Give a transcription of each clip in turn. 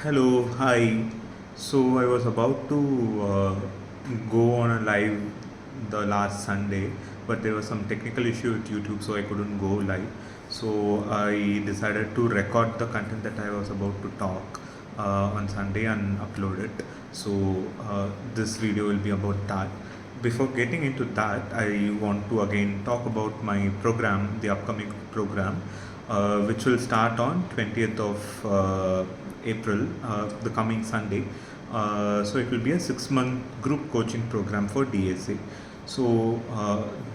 Hello, hi. So I was about to go on a live the last Sunday, but there was some technical issue with YouTube, so I couldn't go live. So I decided to record the content that I was about to talk on Sunday and upload it. So this video will be about that. Before getting into that, I want to again talk about my program, the upcoming program, which will start on 20th of April, the coming Sunday. So it will be a 6-month group coaching program for DSA. So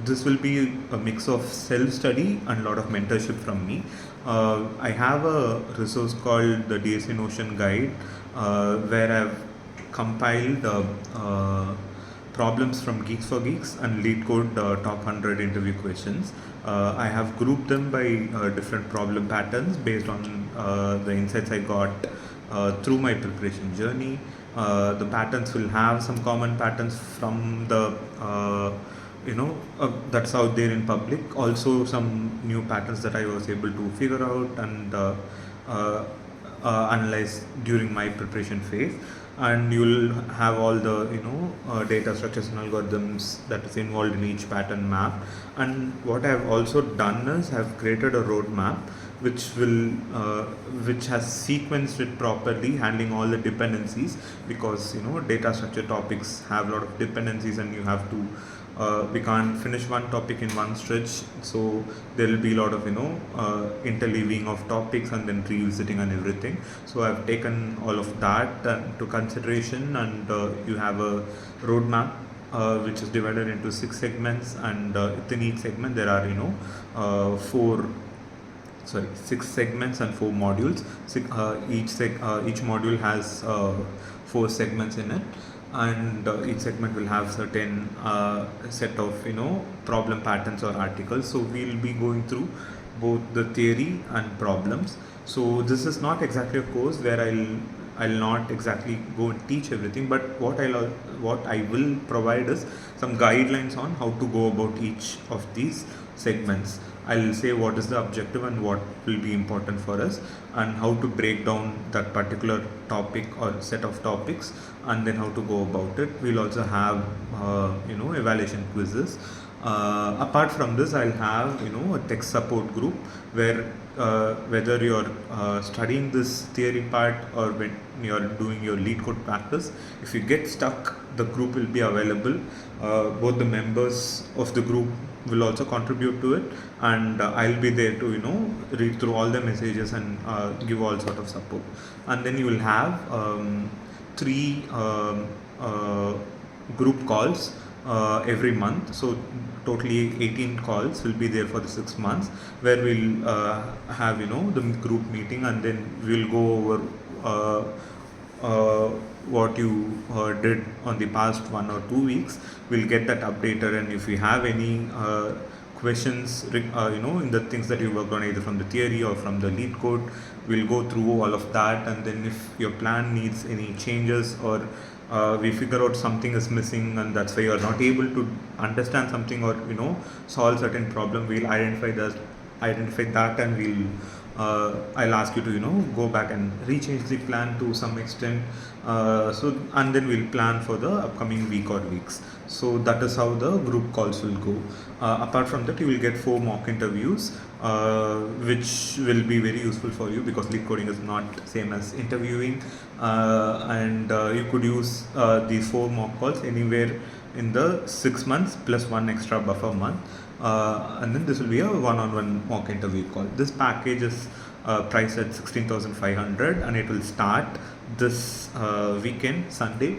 this will be a mix of self-study and a lot of mentorship from me. I have a resource called the DSA Notion Guide, where I've compiled problems from Geeks for Geeks and Leetcode top 100 interview questions. I have grouped them by different problem patterns based on the insights I got through my preparation journey. The patterns will have some common patterns from the that's out there in public. Also, some new patterns that I was able to figure out and uh, analyze during my preparation phase. And you'll have all the data structures and algorithms that is involved in each pattern map. And what I've also done is I've created a roadmap which has sequenced it properly, handling all the dependencies, because data structure topics have a lot of dependencies and you have to we can't finish one topic in one stretch, so there will be a lot of interleaving of topics and then revisiting and everything. So I've taken all of that into consideration, and you have a roadmap which is divided into 6 segments, and within each segment there are four 6 segments and 4 modules. Each module has 4 segments in it, and each segment will have certain set of problem patterns or articles. So we'll be going through both the theory and problems. So this is not exactly a course where I'll not exactly go and teach everything, but what I will provide is some guidelines on how to go about each of these segments. I'll say what is the objective and what will be important for us, and how to break down that particular topic or set of topics, and then how to go about it. We'll also have evaluation quizzes. Apart from this, I'll have a tech support group where whether you're studying this theory part or when you're doing your Leetcode practice, if you get stuck, the group will be available. Both the members of the group will also contribute to it, and I'll be there to read through all the messages and give all sort of support. And then you will have 3 group calls every month. So totally 18 calls will be there for the 6 months, where we'll have the group meeting, and then we'll go over what you did on the past 1 or 2 weeks. We'll get that updated, and if you have any questions in the things that you worked on, either from the theory or from the Leetcode, we'll go through all of that. And then if your plan needs any changes, or we figure out something is missing and that's why you are not able to understand something or solve certain problem, we'll identify that, and I'll ask you to go back and rechange the plan to some extent. And then we'll plan for the upcoming week or weeks. So that is how the group calls will go. Apart from that, you will get 4 mock interviews, which will be very useful for you, because lead coding is not same as interviewing, and you could use these 4 mock calls anywhere in the 6 months plus 1 extra buffer month. And then this will be a one-on-one mock interview call. This package is priced at 16,500, and it will start this weekend, Sunday.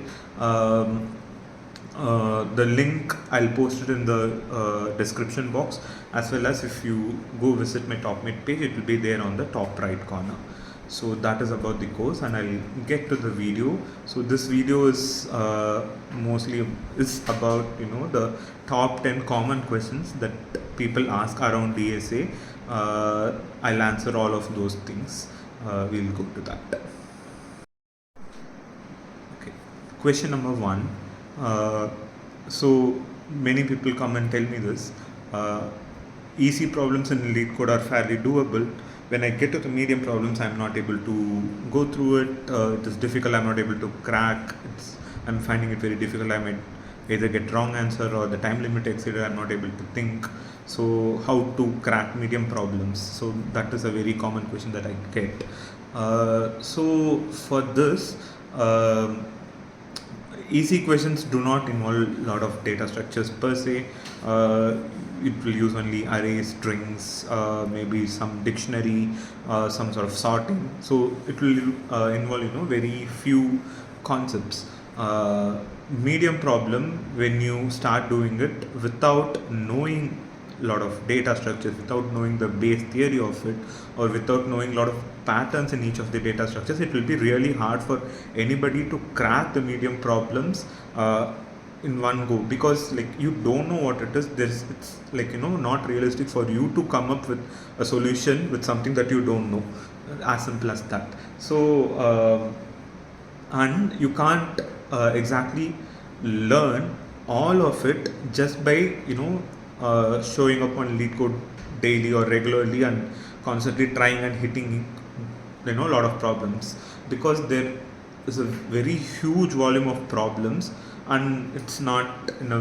The link I'll post it in the description box, as well as if you go visit my top mate page, it will be there on the top right corner. So that is about the course, and I'll get to the video. So this video is mostly about the top 10 common questions that people ask around DSA. I'll answer all of those things. We'll go to that. Okay. Question number 1. So many people come and tell me this. Easy problems in Leetcode are fairly doable. when I get to the medium problems, I'm not able to go through it. It is difficult. I'm not able to crack. I'm finding it very difficult. I might either get wrong answer or the time limit exceeded. I'm not able to think. So how to crack medium problems? So that is a very common question that I get. So for this, easy questions do not involve a lot of data structures per se. It will use only arrays, strings, maybe some dictionary, some sort of sorting. So it will involve very few concepts. Medium problem, when you start doing it without knowing a lot of data structures, without knowing the base theory of it, or without knowing a lot of patterns in each of the data structures, it will be really hard for anybody to crack the medium problems in one go, because like you don't know what it is. It's like not realistic for you to come up with a solution with something that you don't know, as simple as that. So and you can't exactly learn all of it just by showing up on Leetcode daily or regularly and constantly trying and hitting a lot of problems, because there is a very huge volume of problems and it's not in a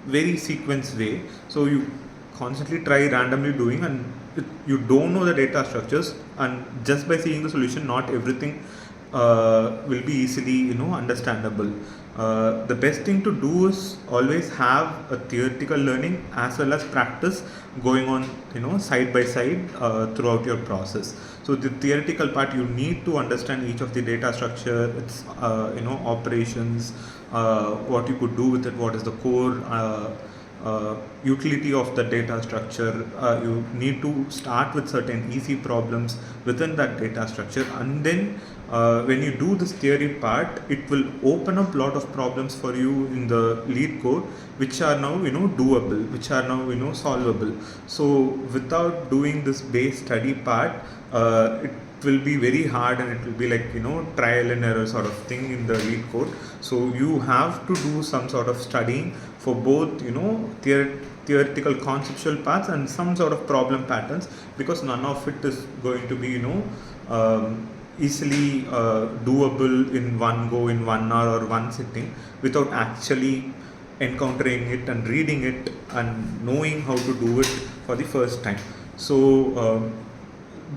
very sequenced way. So you constantly try randomly doing, and you don't know the data structures, and just by seeing the solution, not everything will be easily understandable. The best thing to do is always have a theoretical learning as well as practice going on side by side throughout your process. So the theoretical part, you need to understand each of the data structure, its operations, what you could do with it, what is the core utility of the data structure. You need to start with certain easy problems within that data structure, and then when you do this theory part, it will open up a lot of problems for you in the Leetcode, which are now doable, which are now solvable. So without doing this base study part, it will be very hard, and it will be like trial and error sort of thing in the Leetcode. So you have to do some sort of studying for both theoretical conceptual parts and some sort of problem patterns, because none of it is going to be easily doable in one go, in 1 hour or one sitting, without actually encountering it and reading it and knowing how to do it for the first time. So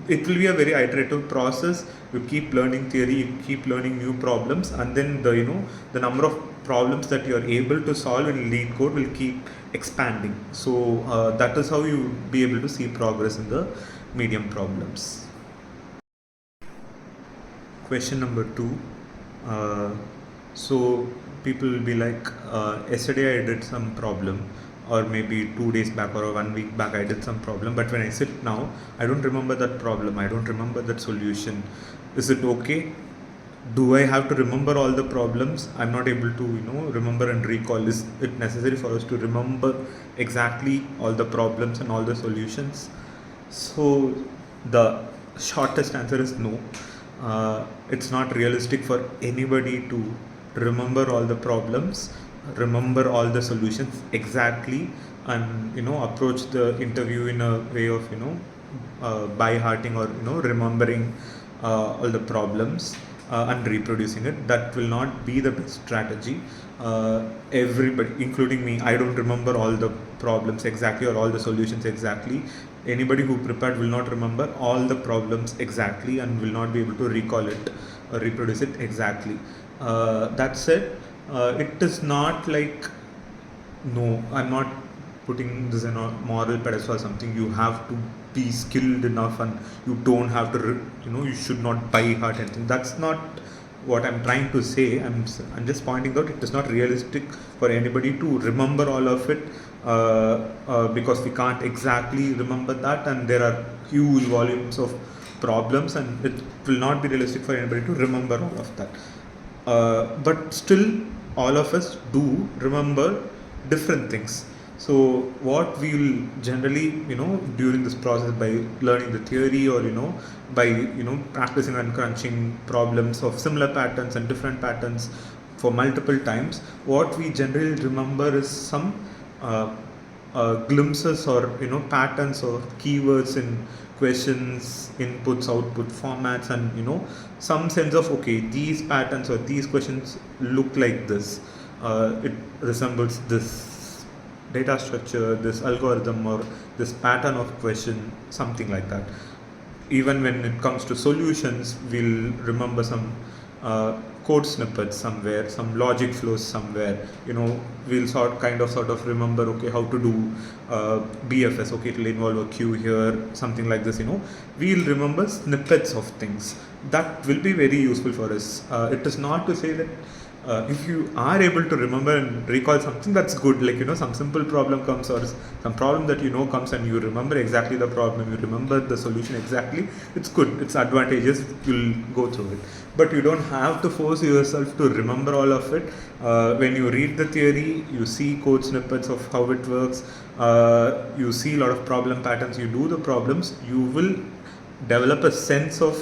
it will be a very iterative process. You keep learning theory, you keep learning new problems, and then the number of problems that you are able to solve in Leetcode will keep expanding. So that is how you be able to see progress in the medium problems. Question number 2. So people will be like, yesterday I did some problem, or maybe 2 days back or 1 week back I did some problem, but when I sit now, I don't remember that problem, I don't remember that solution. Is it okay? Do I have to remember all the problems? I'm not able to remember and recall. Is it necessary for us to remember exactly all the problems and all the solutions? So the shortest answer is no. It's not realistic for anybody to remember all the problems, remember all the solutions exactly, and approach the interview in a way of by hearting or remembering all the problems and reproducing it. That will not be the best strategy. Everybody, including me, I don't remember all the problems exactly or all the solutions exactly. Anybody who prepared will not remember all the problems exactly and will not be able to recall it or reproduce it exactly. That said, it is not like, no, I'm not putting this in a moral pedestal or something. You have to be skilled enough, and you don't have to you should not by heart anything. That's not what I'm trying to say. I'm just pointing out it is not realistic for anybody to remember all of it, because we can't exactly remember that, and there are huge volumes of problems, and it will not be realistic for anybody to remember all of that. But still, all of us do remember different things. So what we will generally during this process, by learning the theory, or by practicing and crunching problems of similar patterns and different patterns for multiple times, what we generally remember is some glimpses or patterns or keywords in questions, inputs, output formats, and some sense of, okay, these patterns or these questions look like this. It resembles this data structure, this algorithm, or this pattern of question, something like that. Even when it comes to solutions, we'll remember some code snippets somewhere, some logic flows somewhere. We'll sort of remember, okay, how to do BFS. Okay, it'll involve a queue here, something like this. We'll remember snippets of things that will be very useful for us. It is not to say that if you are able to remember and recall something, that's good. Like, some simple problem comes, or some problem that comes, and you remember exactly the problem, you remember the solution exactly, it's good, it's advantageous, you'll go through it. But you don't have to force yourself to remember all of it. When you read the theory, you see code snippets of how it works, you see a lot of problem patterns, you do the problems, you will develop a sense of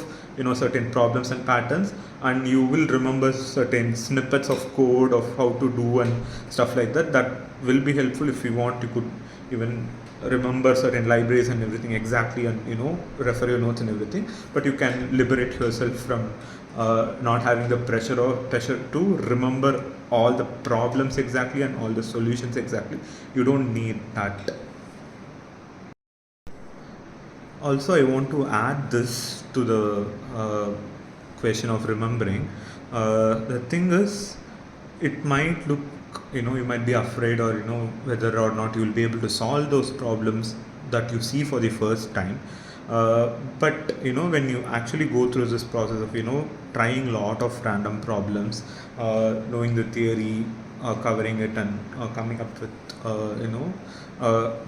certain problems and patterns, and you will remember certain snippets of code of how to do and stuff like that. That will be helpful. If you want, you could even remember certain libraries and everything exactly, and refer your notes and everything. But you can liberate yourself from not having the pressure to remember all the problems exactly and all the solutions exactly. You don't need that. Also, I want to add this to the question of remembering. The thing is, it might look, you might be afraid, or whether or not you will be able to solve those problems that you see for the first time. But when you actually go through this process of trying a lot of random problems, knowing the theory, covering it, and coming up with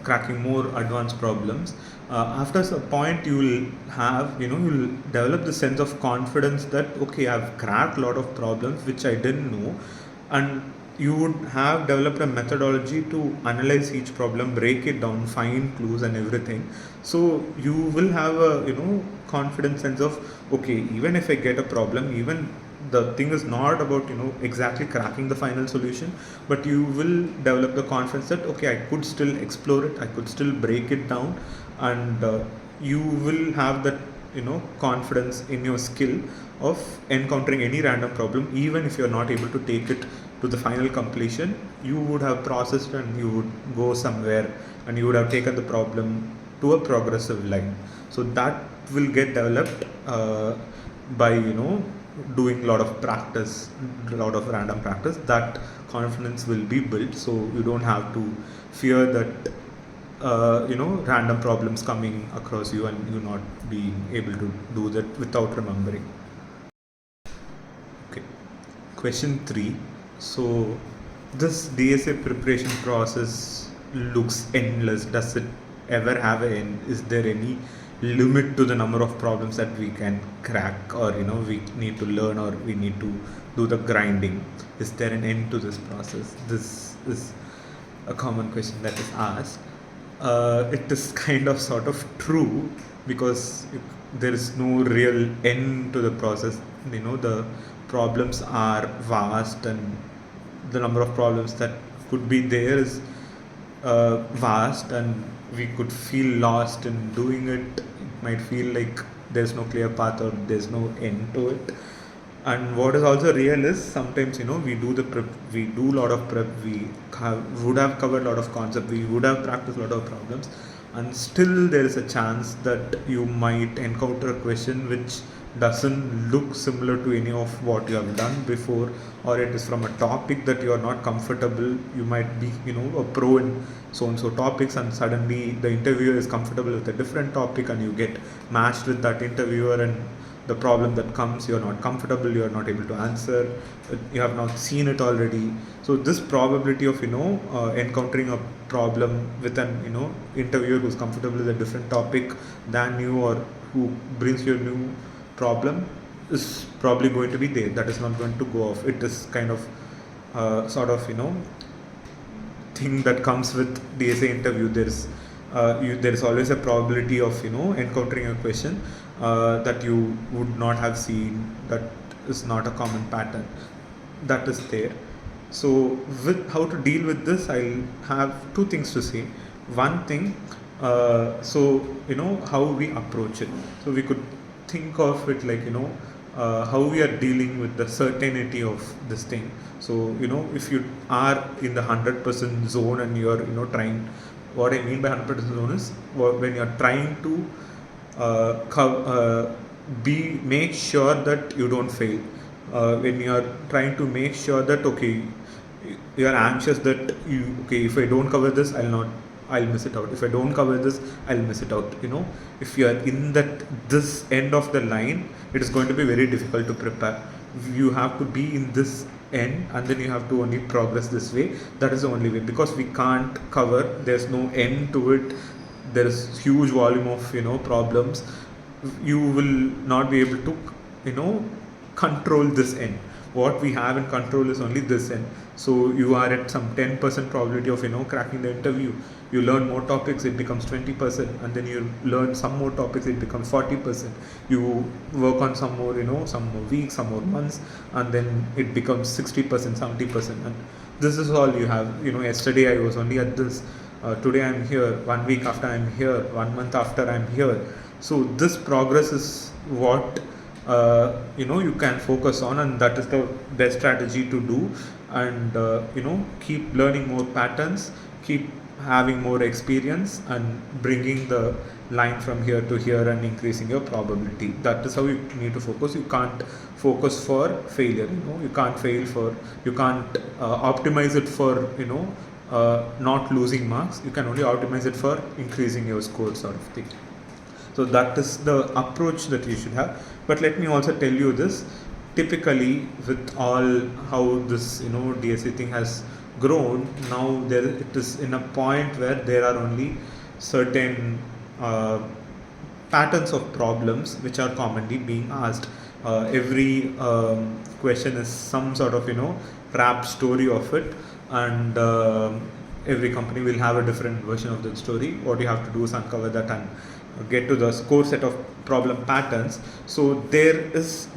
cracking more advanced problems, after a point you will have you'll develop the sense of confidence that, okay, I've cracked a lot of problems which I didn't know, and you would have developed a methodology to analyze each problem, break it down, find clues and everything. So you will have a confident sense of, okay, even if I get a problem, even the thing is not about exactly cracking the final solution, but you will develop the confidence that, okay, I could still explore it, I could still break it down, and you will have that confidence in your skill of encountering any random problem. Even if you're not able to take it to the final completion, you would have processed and you would go somewhere, and you would have taken the problem to a progressive line. So that will get developed by doing a lot of practice, a lot of random practice. That confidence will be built, so you don't have to fear that random problems coming across you and you not being able to do that without remembering. Okay, question 3. So this DSA preparation process looks endless. Does it ever have an end? Is there any limit to the number of problems that we can crack, or we need to learn, or we need to do the grinding? Is there an end to this process? This is a common question that is asked. It is kind of sort of true, because there is no real end to the process. The problems are vast, and the number of problems that could be there is vast, and we could feel lost in doing it. It might feel like there's no clear path, or there's no end to it. And what is also real is, sometimes we do the prep, we do a lot of prep, we would have covered a lot of concepts, we would have practiced a lot of problems, and still there is a chance that you might encounter a question which doesn't look similar to any of what you have done before, or it is from a topic that you are not comfortable. You might be a pro in so and so topics, and suddenly the interviewer is comfortable with a different topic, and you get matched with that interviewer, and the problem that comes, you're not comfortable, you're not able to answer, you have not seen it already. So this probability of encountering a problem with an interviewer who's comfortable with a different topic than you, or who brings you a new problem, is probably going to be there. That is not going to go off. It is kind of sort of thing that comes with DSA interview. There is always a probability of encountering a question that you would not have seen. That is not a common pattern. That is there. So with how to deal with this, I'll have two things to say. One thing, So how we approach it. So we could think of it like how we are dealing with the certainty of this thing. So if you are in the 100% zone and you are trying, what I mean by 100% zone is when you are trying to make sure that you don't fail. When you are trying to make sure that you are anxious that if I don't cover this, I'll miss it out. If I don't cover this, I'll miss it out. If you are in this end of the line, it is going to be very difficult to prepare. You have to be in this end, and then you have to only progress this way. That is the only way, because we can't cover. There's no end to it. There is huge volume of problems. You will not be able to control this end. What we have in control is only this end. So you are at some 10% probability of cracking the interview. You learn more topics, it becomes 20%, and then you learn some more topics, it becomes 40%. You work on some more some more weeks, some more months, and then it becomes 60%, 70%. And this is all you have. Yesterday I was only at this, today I'm here, 1 week after I'm here, 1 month after I'm here. So this progress is what you can focus on, and that is the best strategy to do. And keep learning more patterns, keep having more experience, and bringing the line from here to here and increasing your probability. That is how you need to focus. You can't focus for failure. You can't optimize it for not losing marks. You can only optimize it for increasing your score, sort of thing. So that is the approach that you should have. But let me also tell you this. Typically, with all how this DSA thing has grown, now it is in a point where there are only certain patterns of problems which are commonly being asked. Every question is some sort of rap story of it, and every company will have a different version of that story. What you have to do is uncover that and get to the core set of problem patterns. So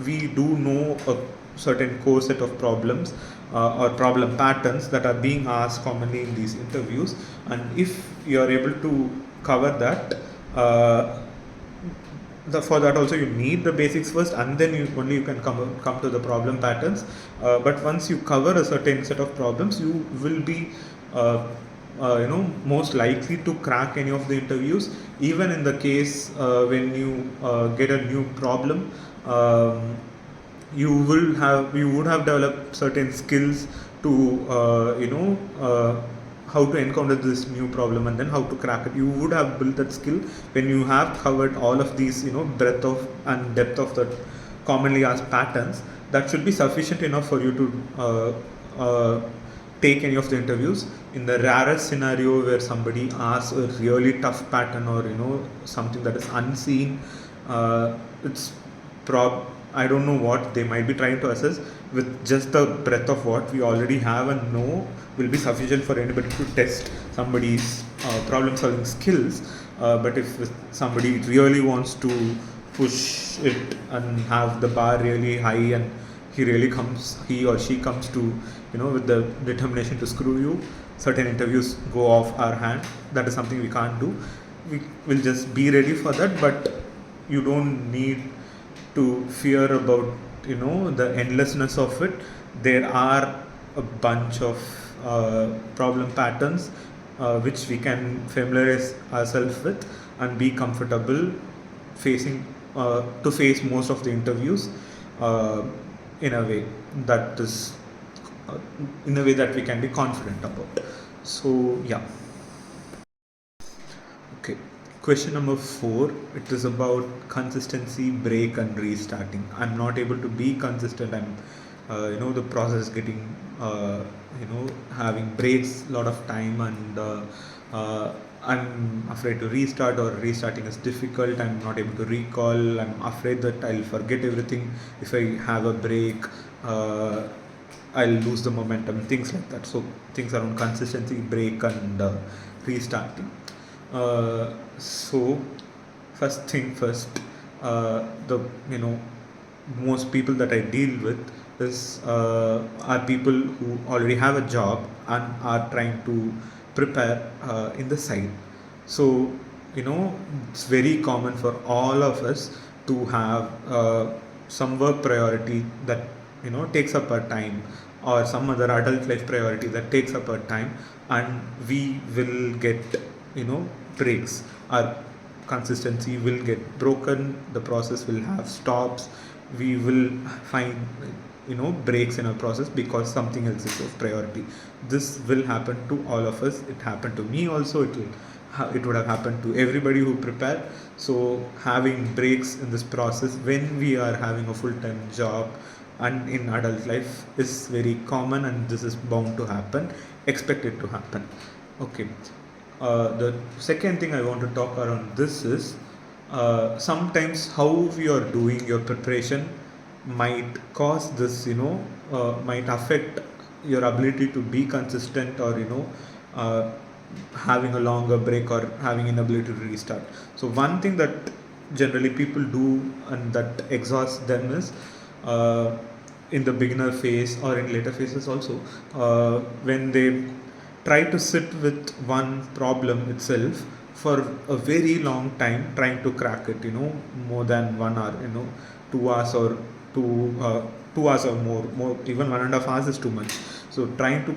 we do know a certain core set of problems or problem patterns that are being asked commonly in these interviews, and if you are able to cover that, for that also you need the basics first, and then you can come to the problem patterns. But once you cover a certain set of problems, you will be most likely to crack any of the interviews. Even in the case when you get a new problem, you would have developed certain skills to how to encounter this new problem and then how to crack it. You would have built that skill when you have covered all of these breadth of and depth of the commonly asked patterns. That should be sufficient enough for you to take any of the interviews. In the rarest scenario where somebody asks a really tough pattern or something that is unseen, I don't know what they might be trying to assess. With just the breadth of what we already have and know will be sufficient for anybody to test somebody's problem solving skills. But if somebody really wants to push it and have the bar really high, and he or she comes to with the determination to screw you, certain interviews go off our hand. That is something we can't do. We will just be ready for that, but you don't need to fear about the endlessness of it. There are a bunch of problem patterns which we can familiarize ourselves with and be comfortable to face most of the interviews in a way that we can be confident about. So yeah. Okay. Question number 4, it is about consistency, break and restarting. I'm not able to be consistent. I'm the process getting having breaks a lot of time, and I'm afraid to restart, or restarting is difficult. I'm not able to recall. I'm afraid that I'll forget everything if I have a break. I'll lose the momentum, things like that. So things around consistency, break and restarting. So first thing first, the most people that I deal with are people who already have a job and are trying to prepare in the side. So it's very common for all of us to have some work priority that takes up our time, or some other adult life priority that takes up our time, and we will get breaks. Our consistency will get broken, the process will have stops, we will find breaks in our process because something else is of priority. This will happen to all of us. It happened to me also. It would have happened to everybody who prepared. So having breaks in this process when we are having a full-time job and in adult life is very common, and this is bound to happen, expect it to happen. Okay. The second thing I want to talk around this is sometimes how you are doing your preparation might cause this, might affect your ability to be consistent, or uh, having a longer break, or having inability to restart. So one thing that generally people do and that exhausts them is in the beginner phase or in later phases also, when they try to sit with one problem itself for a very long time, trying to crack it, more than 1 hour, 2 hours, or 2 hours or more, even 1.5 hours is too much. So trying to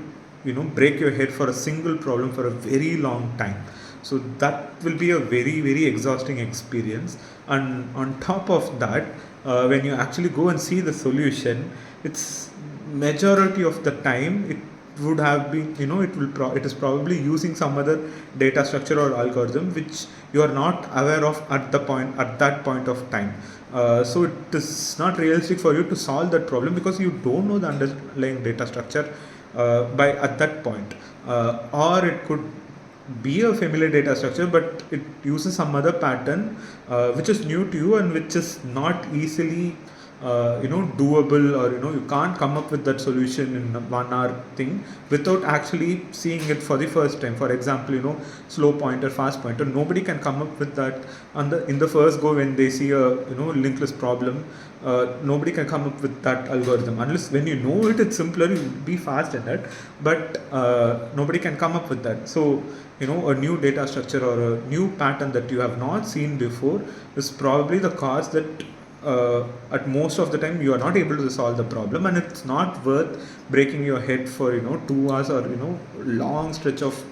break your head for a single problem for a very long time, so that will be a very, very exhausting experience. And on top of that, when you actually go and see the solution, it's majority of the time it would have been, it is probably using some other data structure or algorithm which you are not aware of at that point of time. So it is not realistic for you to solve that problem because you don't know the underlying data structure by at that point. Or it could be a familiar data structure, but it uses some other pattern which is new to you and which is not easily doable, or you can't come up with that solution in a 1 hour thing without actually seeing it for the first time. For example, slow pointer, fast pointer, nobody can come up with that in the first go when they see a linked list problem. Nobody can come up with that algorithm unless when you know it, it's simpler, you be fast in it, but nobody can come up with that. So a new data structure or a new pattern that you have not seen before is probably the cause that at most of the time you are not able to solve the problem, and it's not worth breaking your head for 2 hours or long stretch of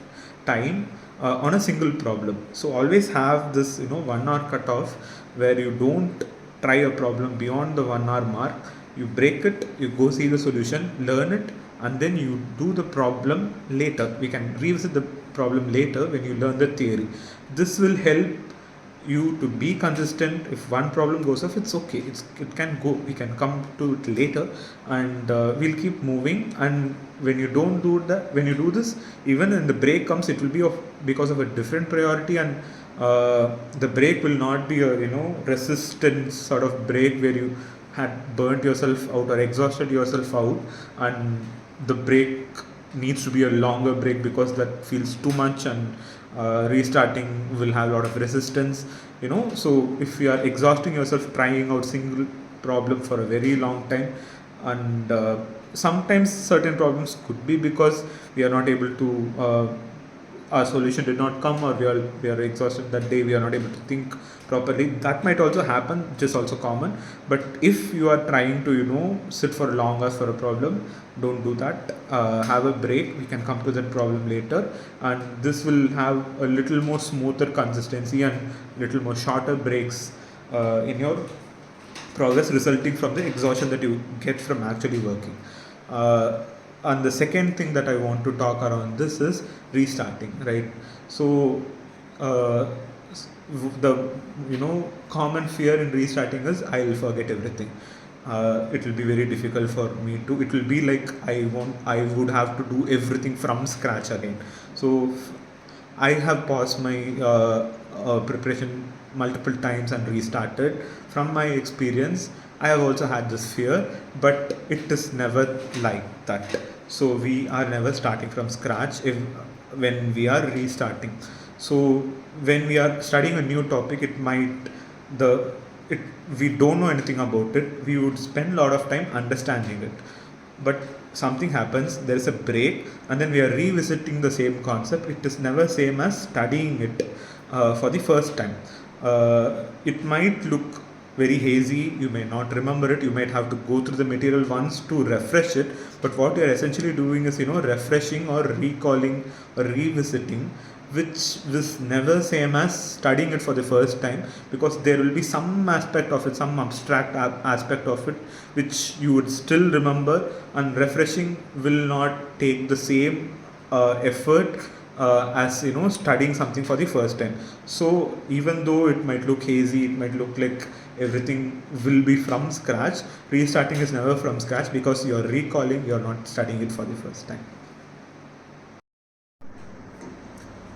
time on a single problem. So always have this 1 hour cutoff where you don't try a problem beyond the 1 hour mark. You break it, you go see the solution, learn it, and then you do the problem later. We can revisit the problem later when you learn the theory. This will help you to be consistent. If one problem goes off, it's okay, it can go, we can come to it later, and we'll keep moving. And when you don't do that, when you do this, even when the break comes, it will be because of a different priority, and the break will not be a resistance sort of break where you had burnt yourself out or exhausted yourself out, and the break needs to be a longer break because that feels too much, and restarting will have a lot of resistance. So if you are exhausting yourself trying out single problem for a very long time, and sometimes certain problems could be because we are not able to our solution did not come, or we are exhausted that day, we are not able to think properly. That might also happen, which is also common. But if you are trying to sit for long hours for a problem, don't do that. Have a break, we can come to that problem later, and this will have a little more smoother consistency and little more shorter breaks in your progress, resulting from the exhaustion that you get from actually working. And the second thing that I want to talk around this is restarting, right? So the common fear in restarting is I will forget everything. It will be very difficult for me to. It will be like I would have to do everything from scratch again. So I have paused my preparation multiple times and restarted. From my experience, I have also had this fear, but it is never like that. So we are never starting from scratch when we are restarting. So when we are studying a new topic, we don't know anything about it. We would spend a lot of time understanding it, but something happens, there is a break, and then we are revisiting the same concept. It is never same as studying it for the first time. It might look very hazy, you may not remember it, you might have to go through the material once to refresh it, but what you're essentially doing is, refreshing or recalling or revisiting, which is never same as studying it for the first time, because there will be some aspect of it, some abstract aspect of it, which you would still remember, and refreshing will not take the same effort as studying something for the first time. So even though it might look hazy, it might look like everything will be from scratch, restarting is never from scratch, because you're recalling, you're not studying it for the first time.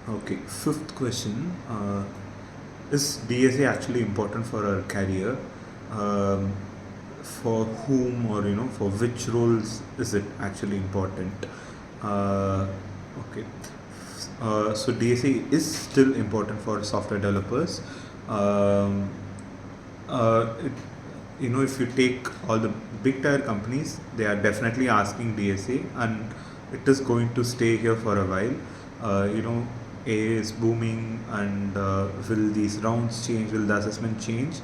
Okay, fifth question. Is DSA actually important for our career? Um, for whom, or for which roles is it actually important? Okay. So DSA is still important for software developers. Um, it, if you take all the big tier companies, they are definitely asking DSA, and it is going to stay here for a while. AI is booming, and will these rounds change? Will the assessment change?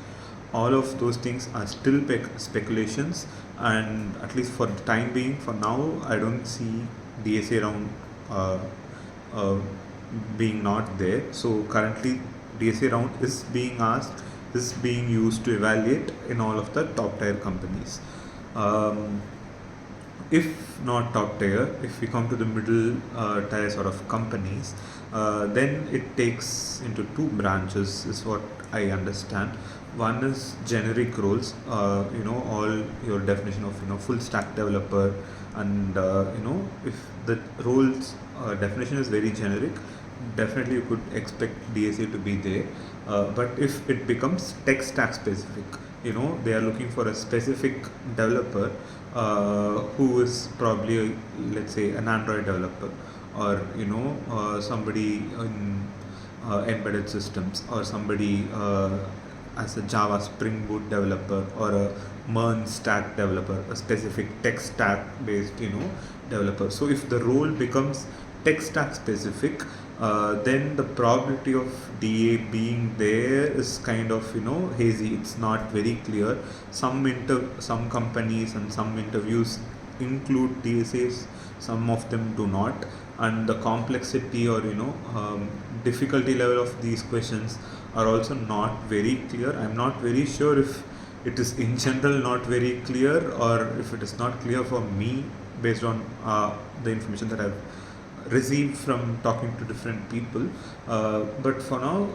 All of those things are still speculations, and at least for the time being, for now, I don't see DSA round uh, uh, being not there. So currently, DSA round is being asked, is being used to evaluate in all of the top tier companies. Um, if not top tier, if we come to the middle tier sort of companies, then it takes into two branches, is what I understand. One is generic roles, all your definition of full stack developer, and if the roles definition is very generic, definitely you could expect DSA to be there. But if it becomes tech stack specific, they are looking for a specific developer who is probably, let's say, an Android developer, or somebody in embedded systems, or somebody as a Java Spring Boot developer, or a MERN stack developer, a specific tech stack based developer. So if the role becomes tech stack specific, then the probability of DA being there is kind of hazy. It's not very clear. Some companies and some interviews include DSAs, some of them do not, and the complexity, or difficulty level of these questions are also not very clear. I'm not very sure if it is in general not very clear, or if it is not clear for me based on the information that I've received from talking to different people. But for now,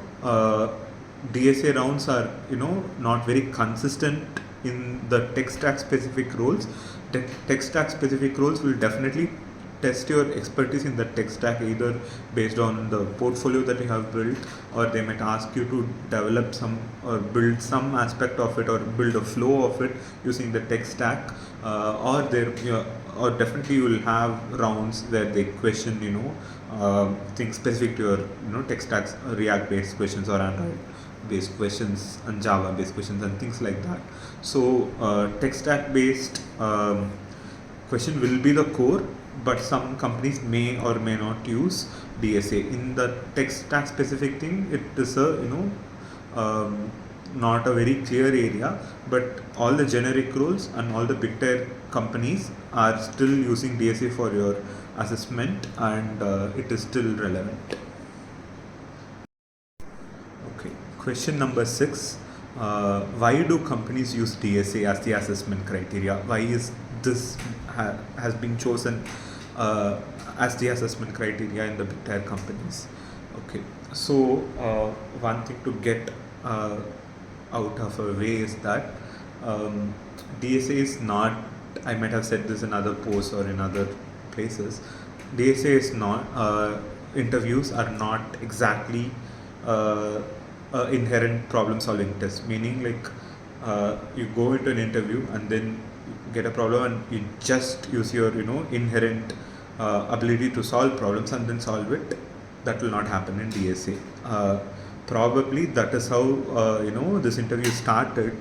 DSA rounds are not very consistent in the tech stack specific roles. Tech stack specific roles will definitely test your expertise in the tech stack, either based on the portfolio that you have built, or they might ask you to develop some or build some aspect of it, or build a flow of it using the tech stack, or or definitely you will have rounds where they question things specific to your tech stacks, React based questions, or Android based questions, and Java based questions, and things like that. So tech stack based question will be the core, but some companies may or may not use DSA. In the tech stack specific thing, it is a not a very clear area, but all the generic roles and all the big tech companies are still using DSA for your assessment, and it is still relevant. Okay, question number 6. Why do companies use DSA as the assessment criteria? Why is this has been chosen as the assessment criteria in the big tech companies? Okay, so one thing to get out of a way is that DSA is not, I might have said this in other posts or in other places, DSA is not, interviews are not exactly inherent problem solving test, meaning like you go into an interview and then get a problem and you just use your inherent ability to solve problems and then solve it. That will not happen in DSA. Probably that is how this interview started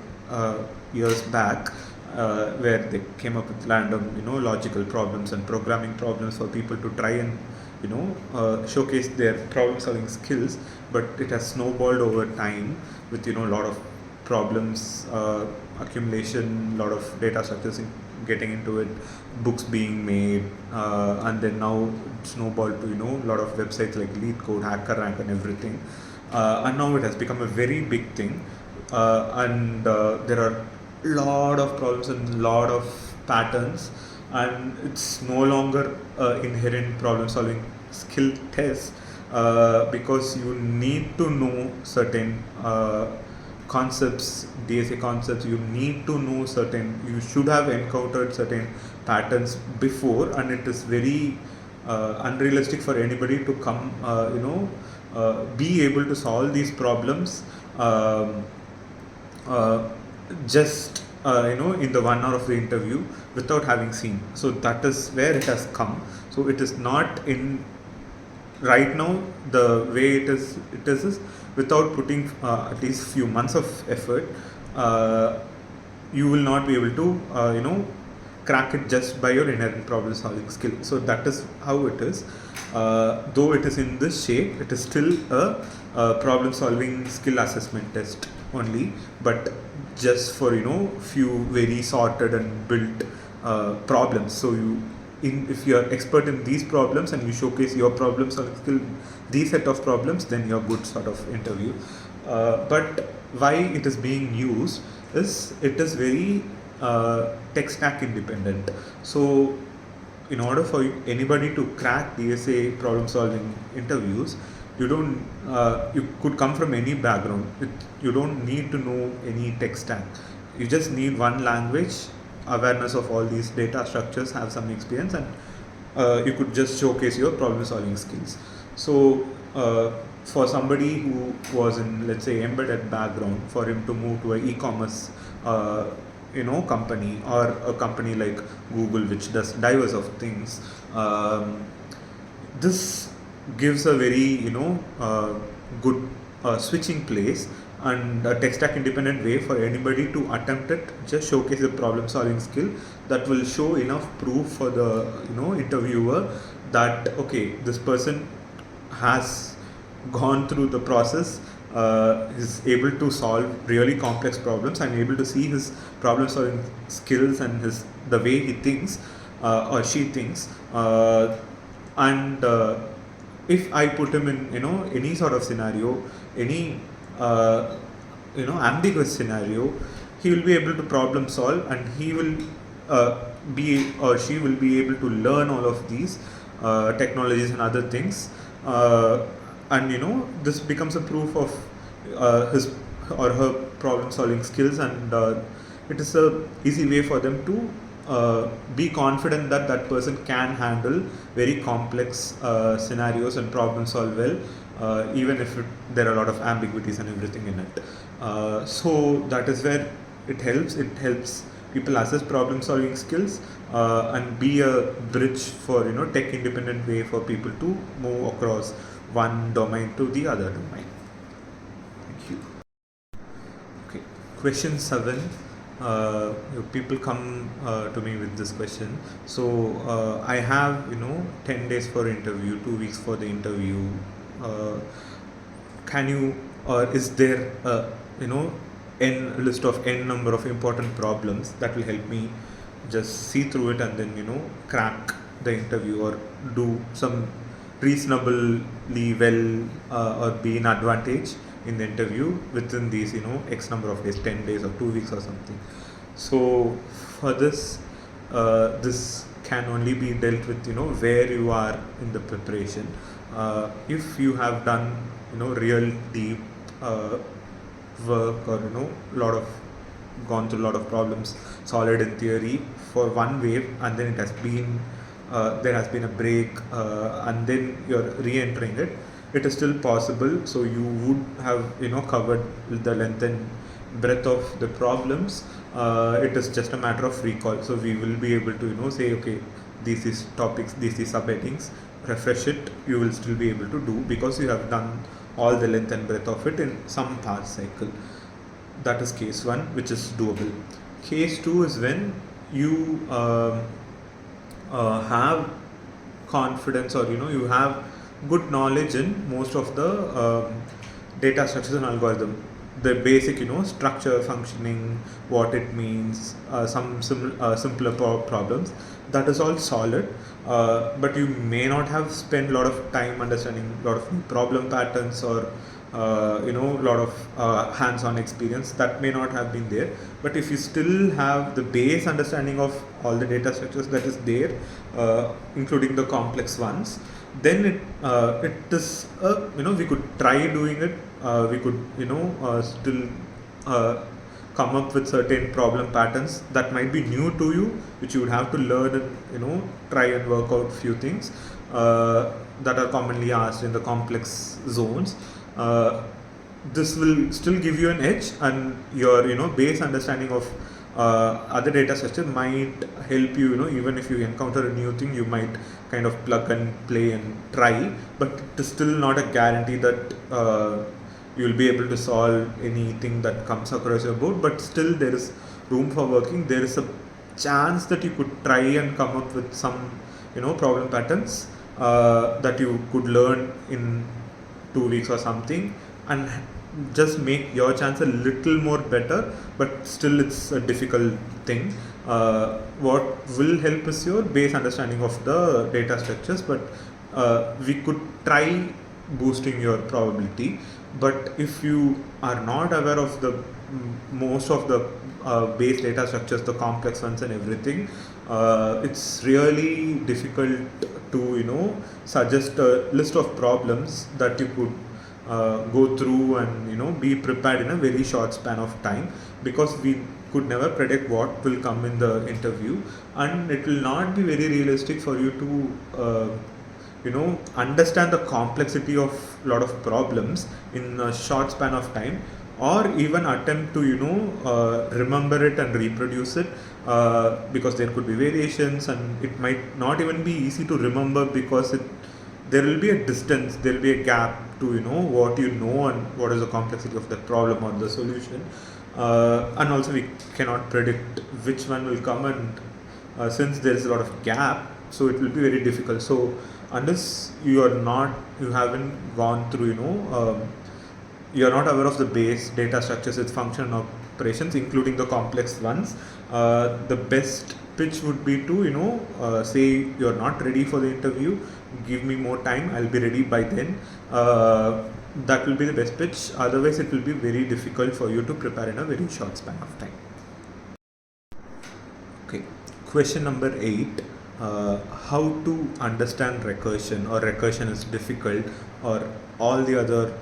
years back, where they came up with random logical problems and programming problems for people to try and showcase their problem solving skills, but it has snowballed over time with a lot of problems, accumulation, lot of data structures getting into it, books being made, and then now snowballed to a lot of websites like Leetcode, HackerRank, and everything, and now it has become a very big thing, and there are lot of problems and lot of patterns, and it's no longer inherent problem solving skill test, because you need to know certain concepts, DSA concepts. You need to know you should have encountered certain patterns before, and it is very unrealistic for anybody to come be able to solve these problems just in the 1 hour of the interview without having seen. So that is where it has come. So it is not in right now. The way it is without putting at least few months of effort, you will not be able to crack it just by your inherent problem solving skill. So that is how it is. Though it is in this shape, it is still a problem solving skill assessment test only, but just for few very sorted and built problems. So if you are expert in these problems and you showcase your problem solving skill, these set of problems, then you're good sort of interview. But why it is being used is it is very tech stack independent. So in order for anybody to crack DSA problem solving interviews, you could come from any background. You don't need to know any tech stack. You just need one language, awareness of all these data structures, have some experience, and you could just showcase your problem solving skills. So for somebody who was in, let's say, embedded background, for him to move to an e-commerce company, or a company like Google, which does diverse of things, this gives a very good switching place and a tech stack independent way for anybody to attempt it. Just showcase the problem solving skill that will show enough proof for the interviewer that okay, this person has gone through the process, is able to solve really complex problems, and able to see his problem solving skills and the way he thinks or she thinks, and if I put him in any sort of scenario, any ambiguous scenario, he will be able to problem solve, and he will be or she will be able to learn all of these technologies and other things, and this becomes a proof of his or her problem solving skills, and it is a easy way for them to be confident that that person can handle very complex scenarios and problem solve well, even if there are a lot of ambiguities and everything in it. So that is where it helps people assess problem solving skills, and be a bridge for tech independent way for people to move across one domain to the other domain. Thank you. Okay, question 7. People come to me with this question. So I have 10 days for interview, 2 weeks for the interview. Can you, or is there n list of n number of important problems that will help me just see through it and then crack the interview, or do some reasonably well, or be in advantage in the interview within these x number of days, 10 days or 2 weeks or something. So for this, this can only be dealt with where you are in the preparation. If you have done real deep work, or gone through a lot of problems solid in theory for one wave, and then it has been there has been a break, and then you're re-entering it, it is still possible. So you would have covered the length and breadth of the problems. It is just a matter of recall. So we will be able to say, okay, these is topics, these is subheadings, refresh it. You will still be able to do, because you have done all the length and breadth of it in some past cycle. That is case 1, which is doable. Case 2 is when you have confidence, or you have good knowledge in most of the data structures and algorithm, the basic structure, functioning, what it means, some simpler problems, that is all solid. But you may not have spent a lot of time understanding a lot of problem patterns, or a lot of hands-on experience that may not have been there. But if you still have the base understanding of all the data structures that is there, including the complex ones, then it is we could try doing it. We could still come up with certain problem patterns that might be new to you, which you would have to learn and try and work out few things that are commonly asked in the complex zones. This will still give you an edge, and your base understanding of other data structure might help you. Even if you encounter a new thing, you might kind of plug and play and try, but it is still not a guarantee that you will be able to solve anything that comes across your board. But still, there is room for working. There is a chance that you could try and come up with some problem patterns that you could learn in 2 weeks or something, and just make your chance a little more better. But still, it's a difficult thing. What will help is your base understanding of the data structures, but we could try boosting your probability. But if you are not aware of the most of the base data structures, the complex ones and everything, it's really difficult to suggest a list of problems that you could go through and be prepared in a very short span of time, because we could never predict what will come in the interview, and it will not be very realistic for you to understand the complexity of a lot of problems in a short span of time, or even attempt to remember it and reproduce it, because there could be variations, and it might not even be easy to remember, because there will be a distance, there will be a gap to what and what is the complexity of the problem or the solution. And also we cannot predict which one will come, and since there is a lot of gap, so it will be very difficult. So unless you haven't gone through you are not aware of the base data structures, its function operations, including the complex ones, the best pitch would be to say you're not ready for the interview, give me more time, I'll be ready by then. That will be the best pitch. Otherwise, it will be very difficult for you to prepare in a very short span of time. Okay, question number 8. How to understand recursion, or recursion is difficult, or all the other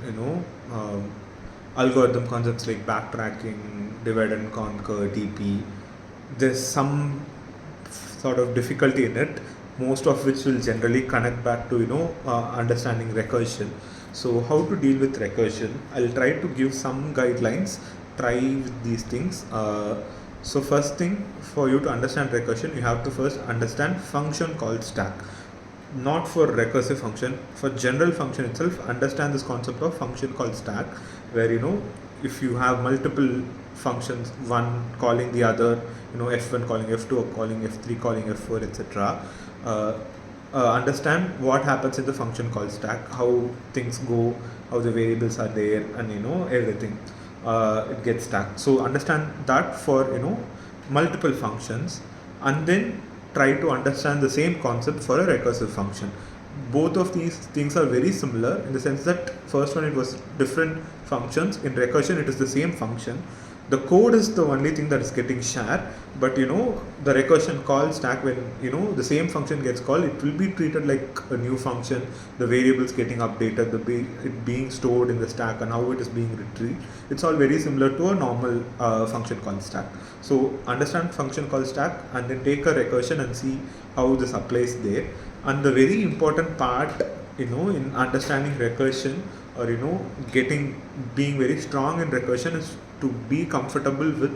algorithm concepts like backtracking, divide and conquer, DP. There's some sort of difficulty in it, most of which will generally connect back to understanding recursion. So how to deal with recursion? I'll try to give some guidelines. Try with these things. So first thing, for you to understand recursion, you have to first understand function called stack. Not for recursive function, for general function itself, understand this concept of function called stack, where if you have multiple functions, one calling the other, f1 calling f2, or calling f3 calling f4, etc. Understand what happens in the function called stack, how things go, how the variables are there, and everything. It gets stacked. So understand that for multiple functions, and then try to understand the same concept for a recursive function. Both of these things are very similar in the sense that first one, it was different functions. In recursion, it is the same function. The code is the only thing that is getting shared, but the recursion call stack, when the same function gets called, it will be treated like a new function. The variables getting updated, it being stored in the stack, and how it is being retrieved. It's all very similar to a normal function call stack. So understand function call stack, and then take a recursion and see how this applies there. And the very important part, in understanding recursion, or being very strong in recursion, is to be comfortable with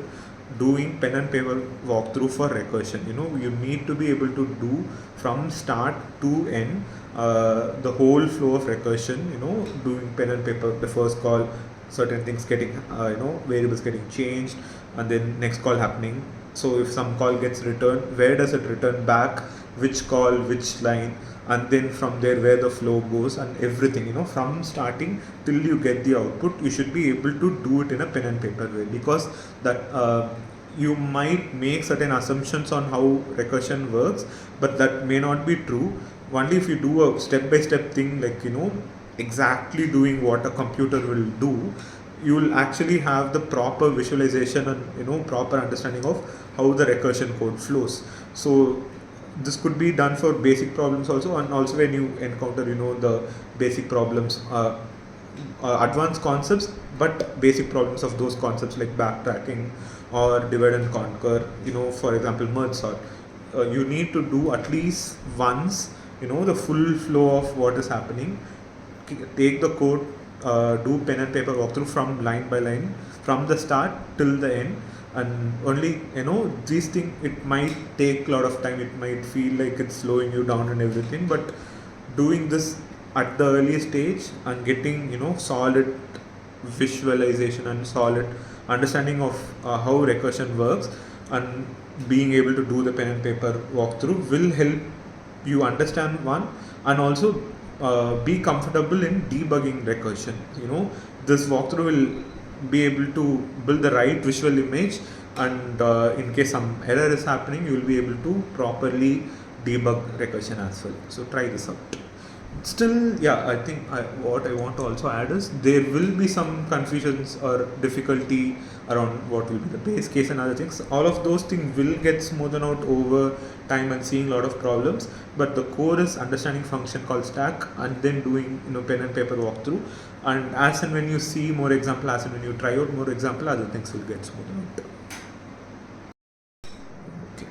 doing pen and paper walkthrough for recursion. You need to be able to do from start to end the whole flow of recursion. Doing pen and paper, the first call, certain things getting variables getting changed, and then next call happening. So if some call gets returned, where does it return back, which call, which line, and then from there where the flow goes and everything, from starting till you get the output, you should be able to do it in a pen and paper way, because that you might make certain assumptions on how recursion works, but that may not be true. Only if you do a step-by-step thing, like exactly doing what a computer will do, you will actually have the proper visualization and proper understanding of how the recursion code flows. So this could be done for basic problems also, and also when you encounter the basic problems, advanced concepts, but basic problems of those concepts like backtracking or divide and conquer, for example merge sort. You need to do at least once the full flow of what is happening, take the code, do pen and paper walkthrough from line by line, from the start till the end. And only these things, it might take a lot of time, it might feel like it's slowing you down and everything, but doing this at the early stage and getting solid visualization and solid understanding of how recursion works, and being able to do the pen and paper walkthrough will help you understand one, and also be comfortable in debugging recursion. This walkthrough will be able to build the right visual image, and in case some error is happening, you will be able to properly debug recursion as well. So try this out. Still, yeah, I think what I want to also add is there will be some confusions or difficulty around what will be the base case and other things. All of those things will get smoothed out over time and seeing a lot of problems, but the core is understanding function called stack and then doing pen and paper walkthrough, and as and when you see more example, as and when you try out more example, other things will get smoothed out. Okay.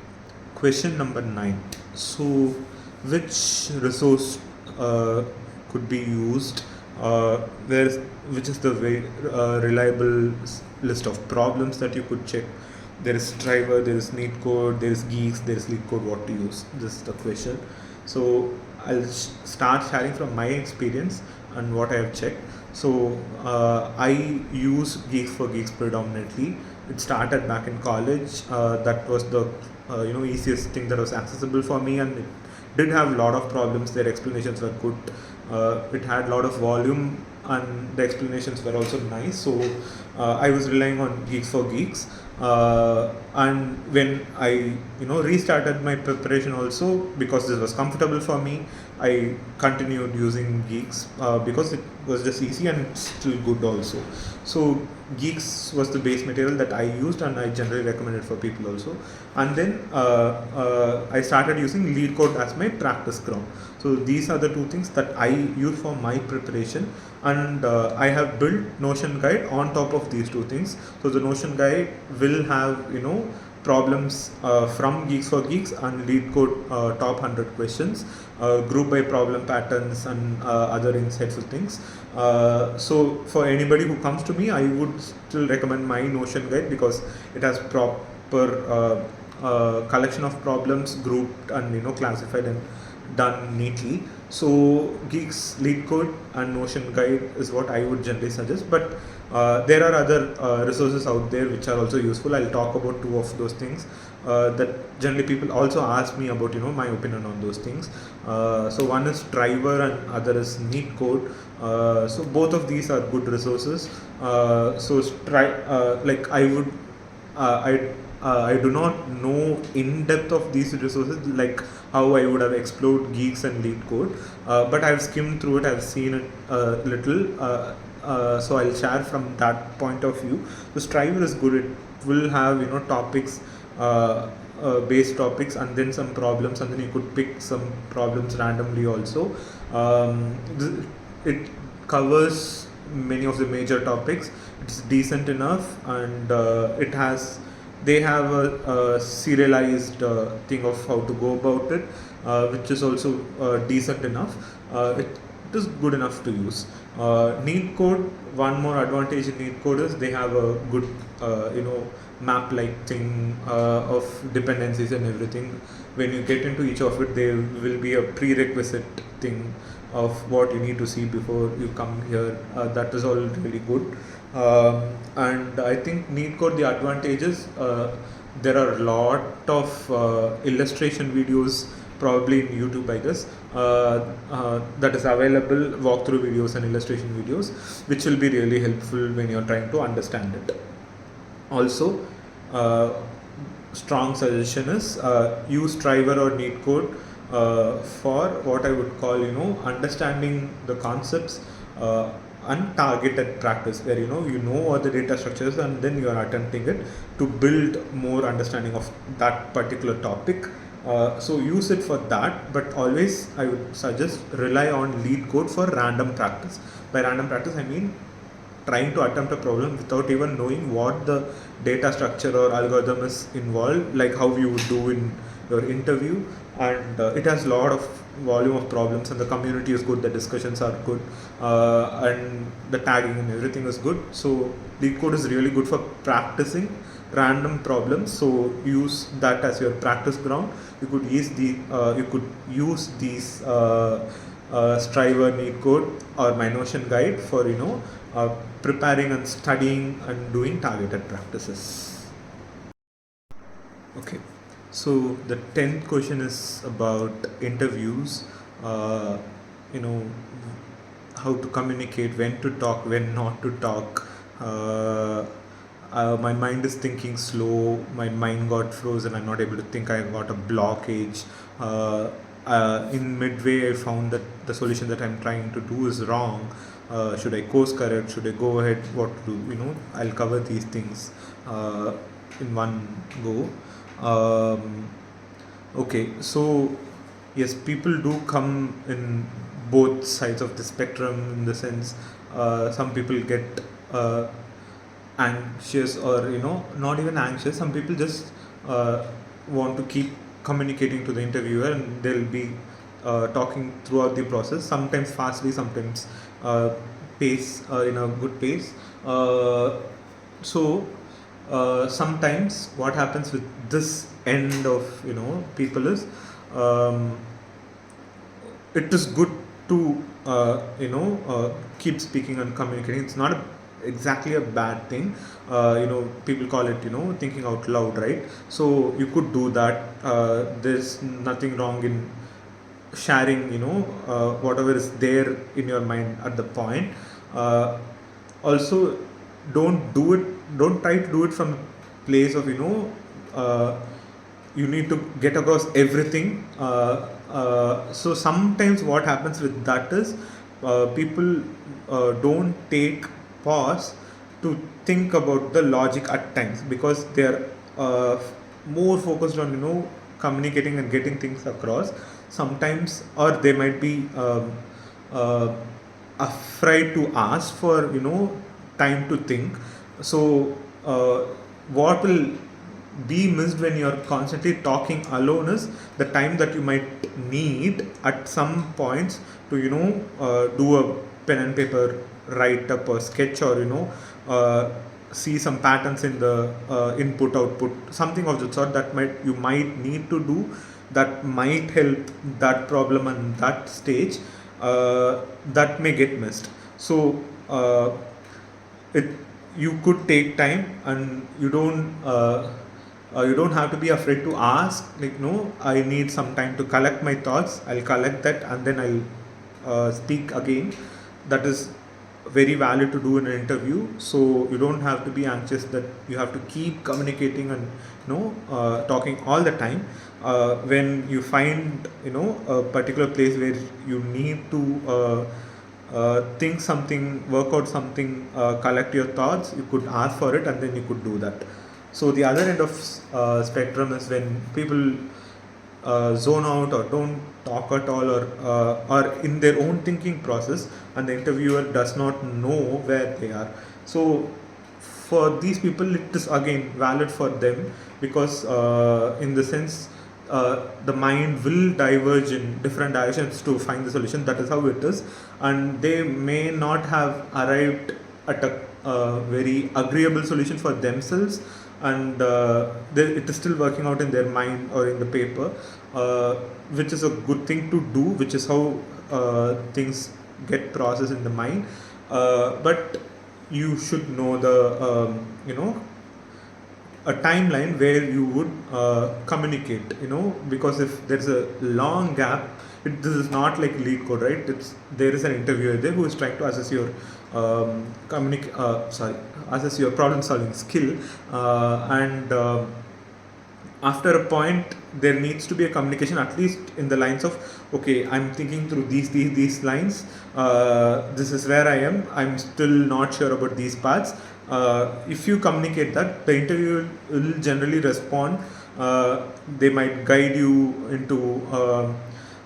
Question number 9. So which resource could be used, which is the very reliable list of problems that you could check? There is driver, there is neetcode, there is geeks, there is Leetcode. What to use? This is the question. So I'll start sharing from my experience and what I have checked. So I use Geeks for Geeks predominantly. It started back in college. That was the easiest thing that was accessible for me, and it did have a lot of problems. Their explanations were good. It had a lot of volume, and the explanations were also nice. So I was relying on Geeks for Geeks. And when I restarted my preparation also, because this was comfortable for me, I continued using Geeks because it was just easy and it's still good also. So Geeks was the base material that I used, and I generally recommend it for people also. And then I started using Leetcode as my practice ground. So these are the two things that I use for my preparation, and I have built Notion guide on top of these two things. So the Notion guide will have problems from Geeks for Geeks and Leetcode top 100 questions, group by problem patterns and other insightful things. So for anybody who comes to me, I would still recommend my Notion guide because it has proper collection of problems grouped and classified and done neatly. So Geeks, Leetcode and Notion guide is what I would generally suggest, but there are other resources out there which are also useful. I'll talk about two of those things that generally people also ask me about my opinion on those things. So one is driver and other is neetcode. So both of these are good resources. So like I would I do not know in depth of these resources, like how I would have explored Geeks and Leetcode, but I've skimmed through it, I've seen it a little, so I'll share from that point of view. The Striver is good. It will have topics, base topics, and then some problems, and then you could pick some problems randomly also. It covers many of the major topics. It's decent enough, and they have a serialized thing of how to go about it, which is also decent enough. It is good enough to use. Neetcode, one more advantage in Neetcode is they have a good map-like thing of dependencies and everything. When you get into each of it, there will be a prerequisite thing of what you need to see before you come here. That is all really good. And I think Neetcode, the advantages, there are a lot of illustration videos probably in YouTube, I guess, that is available, walkthrough videos and illustration videos, which will be really helpful when you're trying to understand it. Also, strong suggestion is use driver or neetcode for what I would call, understanding the concepts and targeted practice, where you know what the data structures, and then you are attempting it to build more understanding of that particular topic. So use it for that, but always I would suggest rely on Leetcode for random practice. By random practice, I mean trying to attempt a problem without even knowing what the data structure or algorithm is involved, like how you would do in your interview. And it has a lot of volume of problems, and the community is good, the discussions are good, and the tagging and everything is good. So Leetcode is really good for practicing random problems. So use that as your practice ground. You could use these Striver, Neetcode, or my Notion guide for preparing and studying and doing targeted practices. Okay, so the 10th question is about interviews. You know, how to communicate, when to talk, when not to talk. My mind is thinking slow, my mind got frozen, I'm not able to think, I got a blockage. In midway I found that the solution that I'm trying to do is wrong. Should I course correct, should I go ahead, what to do? I'll cover these things in one go. Okay, so yes, people do come in both sides of the spectrum, in the sense some people get anxious, or not even anxious, some people just want to keep communicating to the interviewer, and they'll be talking throughout the process, sometimes fastly, sometimes pace in a good pace. So sometimes what happens with this end of people is, it is good to keep speaking and communicating. It's not exactly a bad thing. People call it thinking out loud, right? So you could do that. There's nothing wrong in sharing whatever is there in your mind at the point. Also, don't try to do it from a place of you need to get across everything. So sometimes what happens with that is, people don't take pause to think about the logic at times, because they are more focused on communicating and getting things across sometimes, or they might be afraid to ask for time to think. So what will be missed when you're constantly talking alone is the time that you might need at some points to do a pen and paper write up a sketch, or see some patterns in the input output, something of the sort that you might need to do, that might help that problem and that stage, that may get missed. So you could take time, and you don't have to be afraid to ask, like, no, I need some time to collect my thoughts, I'll collect that, and then I'll speak again. That is very valid to do in an interview. So you don't have to be anxious that you have to keep communicating and talking all the time. When you find a particular place where you need to think something, work out something, collect your thoughts, you could ask for it, and then you could do that. So the other end of spectrum is when people zone out, or don't talk at all, or are in their own thinking process, and the interviewer does not know where they are. So for these people, it is again valid for them, because in the sense, the mind will diverge in different directions to find the solution. That is how it is, and they may not have arrived at a very agreeable solution for themselves, and it is still working out in their mind or in the paper, which is a good thing to do, which is how things get processed in the mind. But you should know the a timeline where you would communicate, because if there's a long gap, this is not like Leetcode, right? There is an interviewer there who is trying to assess your assess your problem solving skill, and after a point there needs to be a communication, at least in the lines of, okay, I'm thinking through these lines, this is where I'm still not sure about these parts. If you communicate that, the interviewer will generally respond. They might guide you into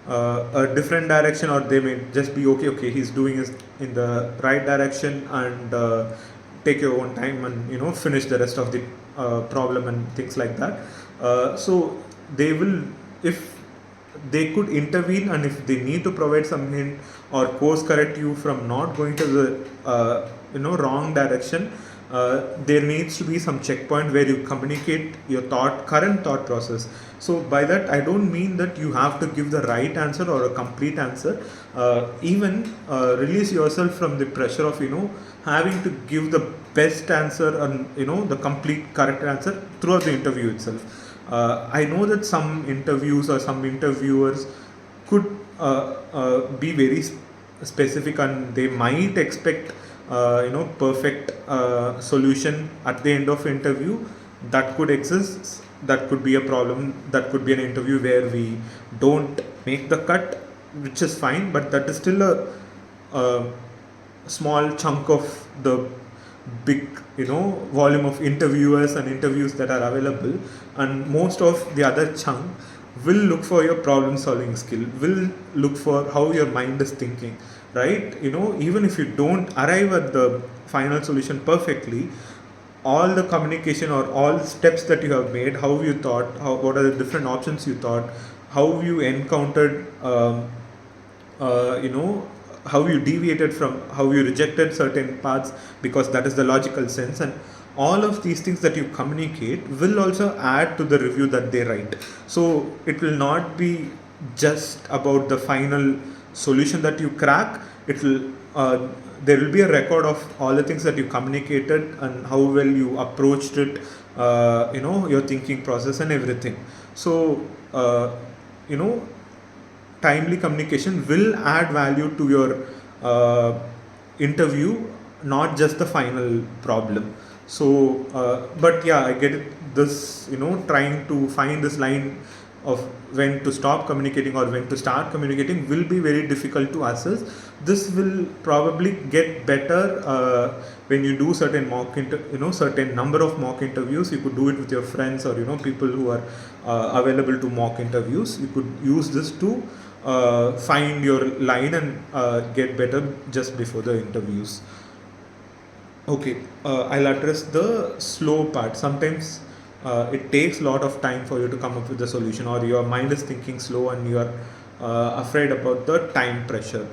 a different direction, or they may just be okay, he's doing it in the right direction, and take your own time and finish the rest of the problem and things like that. So they will, if they could intervene, and if they need to provide some hint or course correct you from not going to the wrong direction, there needs to be some checkpoint where you communicate your current thought process. So by that I don't mean that you have to give the right answer or a complete answer. Even release yourself from the pressure of having to give the best answer and the complete correct answer throughout the interview itself. I know that some interviews or some interviewers could be very specific, and they might expect perfect solution at the end of interview. That could exist. That could be a problem. That could be an interview where we don't make the cut, which is fine, but that is still a small chunk of the big volume of interviewers and interviews that are available. And most of the other chunk will look for your problem solving skill, will look for how your mind is thinking, right? Even if you don't arrive at the final solution perfectly, all the communication or all steps that you have made, how you thought, what are the different options you thought, how you encountered how you deviated from, how you rejected certain paths, because that is the logical sense, and all of these things that you communicate will also add to the review that they write. So it will not be just about the final solution that you crack. It will there will be a record of all the things that you communicated and how well you approached it, your thinking process and everything. So timely communication will add value to your interview, not just the final problem. So but yeah, I get it, this trying to find this line of when to stop communicating or when to start communicating will be very difficult to assess. This will probably get better when you do certain certain number of mock interviews. You could do it with your friends or people who are available to mock interviews. You could use this to find your line and get better just before the interviews. Okay, I'll address the slow part. Sometimes it takes a lot of time for you to come up with the solution, or your mind is thinking slow and you are afraid about the time pressure.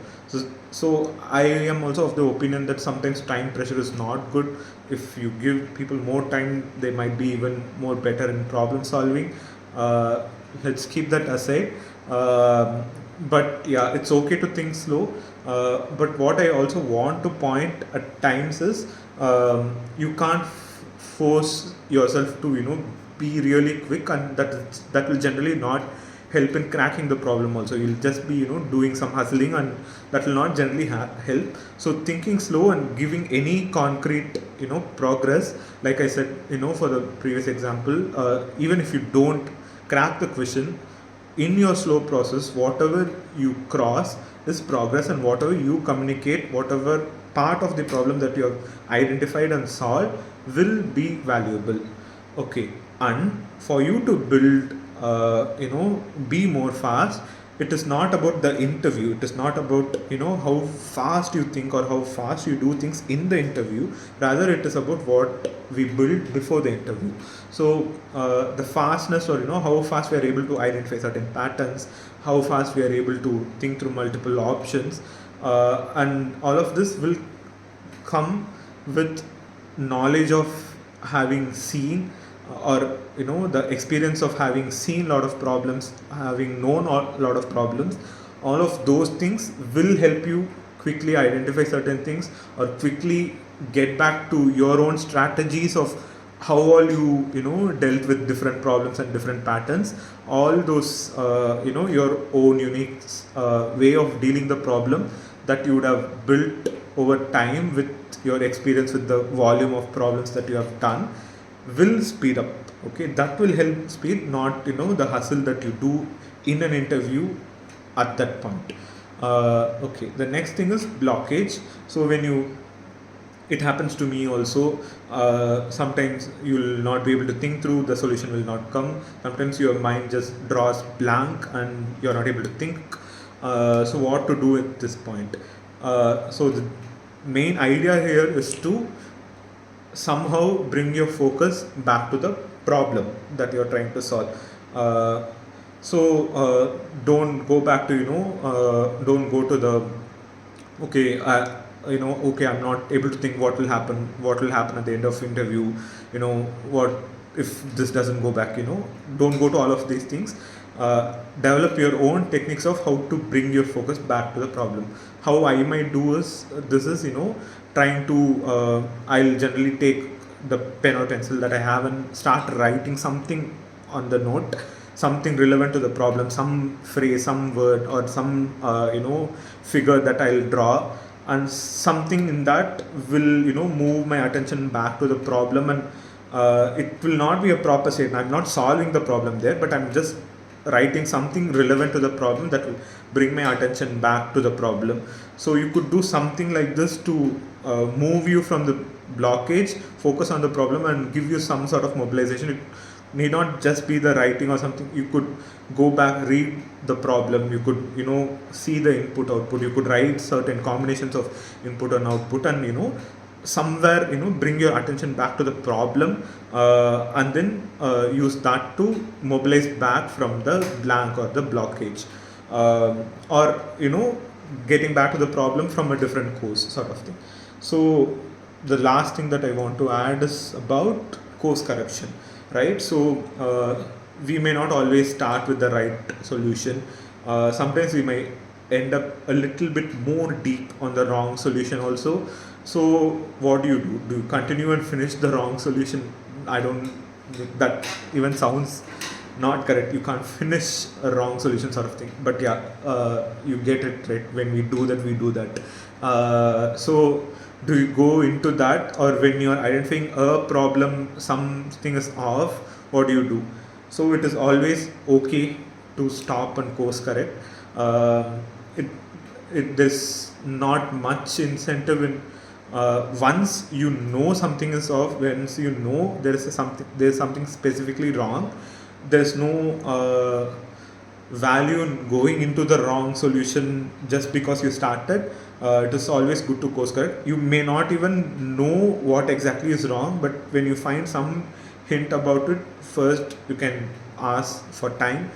So I am also of the opinion that sometimes time pressure is not good. If you give people more time, they might be even more better in problem solving. Let's keep that aside. But yeah, it's okay to think slow. But what I also want to point at times is you can't force yourself to be really quick, and that will generally not help in cracking the problem. Also, you'll just be doing some hustling, and that will not generally help. So thinking slow and giving any concrete progress, like I said for the previous example, even if you don't crack the question, in your slow process, whatever you cross is progress, and whatever you communicate, whatever part of the problem that you have identified and solved will be valuable. Okay, and for you to build be more fast, it is not about the interview, it is not about how fast you think or how fast you do things in the interview. Rather, it is about what we build before the interview. So the fastness, or how fast we are able to identify certain patterns, how fast we are able to think through multiple options, and all of this will come with knowledge of having seen, or the experience of having seen a lot of problems, having known a lot of problems. All of those things will help you quickly identify certain things, or quickly get back to your own strategies of how all you dealt with different problems and different patterns, all those your own unique way of dealing the problem that you would have built over time with your experience with the volume of problems that you have done will speed up. Okay, that will help speed, not the hustle that you do in an interview at that point. Okay, the next thing is blockage. So when you it happens to me also. Sometimes you will not be able to think through, the solution will not come. Sometimes your mind just draws blank and you're not able to think. So what to do at this point? So the main idea here is to somehow bring your focus back to the problem that you're trying to solve. Don't go back to don't go to the okay okay, I'm not able to think what will happen at the end of interview, what if this doesn't go back. Don't go to all of these things. Develop your own techniques of how to bring your focus back to the problem. How I might do is this is trying to I'll generally take the pen or pencil that I have and start writing something on the note, something relevant to the problem, some phrase, some word, or some figure that I'll draw, and something in that will move my attention back to the problem. And it will not be a proper statement, I'm not solving the problem there, but I'm just writing something relevant to the problem that will bring my attention back to the problem. So you could do something like this to move you from the blockage, focus on the problem, and give you some sort of mobilization. It need not just be the writing or something. You could go back, read the problem, you could see the input output, you could write certain combinations of input and output, and somewhere bring your attention back to the problem, and then use that to mobilize back from the blank or the blockage, or getting back to the problem from a different course sort of thing. So the last thing that I want to add is about course correction, right? So we may not always start with the right solution. Sometimes we may end up a little bit more deep on the wrong solution also. So what do? Do you continue and finish the wrong solution? That even sounds not correct. You can't finish a wrong solution sort of thing. But yeah, you get it right. When we do that. So do you go into that, or when you're identifying a problem, something is off, what do? So it is always okay to stop and course correct. It there's not much incentive in once something is off, once there's something specifically wrong, there's no value in going into the wrong solution just because you started. It is always good to course correct. You may not even know what exactly is wrong, but when you find some hint about it, first you can ask for time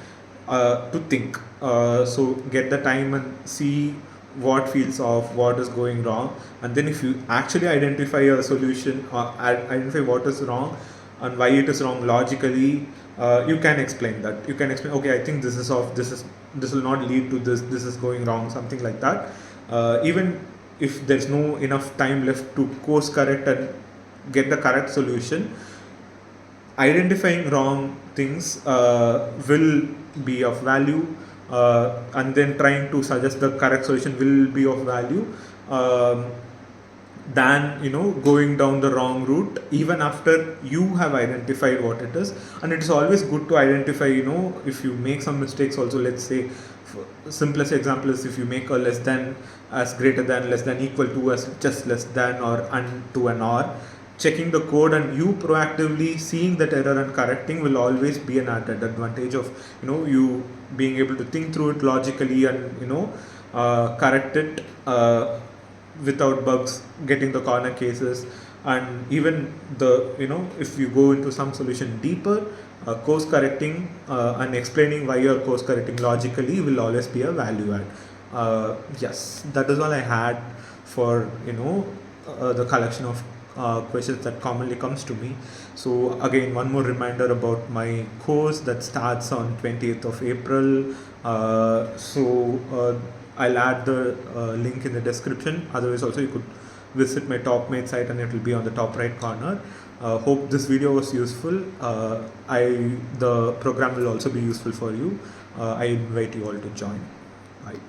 to think. So get the time and see what feels off, what is going wrong, and then if you actually identify a solution or identify what is wrong and why it is wrong logically, you can explain that. You can explain, okay, I think this is off, this will not lead to this is going wrong, something like that. Even if there's no enough time left to course correct and get the correct solution, identifying wrong things will be of value, and then trying to suggest the correct solution will be of value, than going down the wrong route even after you have identified what it is. And it's always good to identify, if you make some mistakes also. Let's say, simplest example is if you make a less than as greater than, less than equal to as just less than, or to an or, checking the code and you proactively seeing that error and correcting will always be an added advantage of you being able to think through it logically and correct it without bugs, getting the corner cases. And even if you go into some solution deeper, course correcting and explaining why you're course correcting logically will always be a value add. Yes, that is all I had for the collection of questions that commonly comes to me. So again, one more reminder about my course that starts on 20th of April. I'll add the link in the description. Otherwise also you could visit my TopMate site and it will be on the top right corner. Hope this video was useful. The program will also be useful for you. I invite you all to join. Right.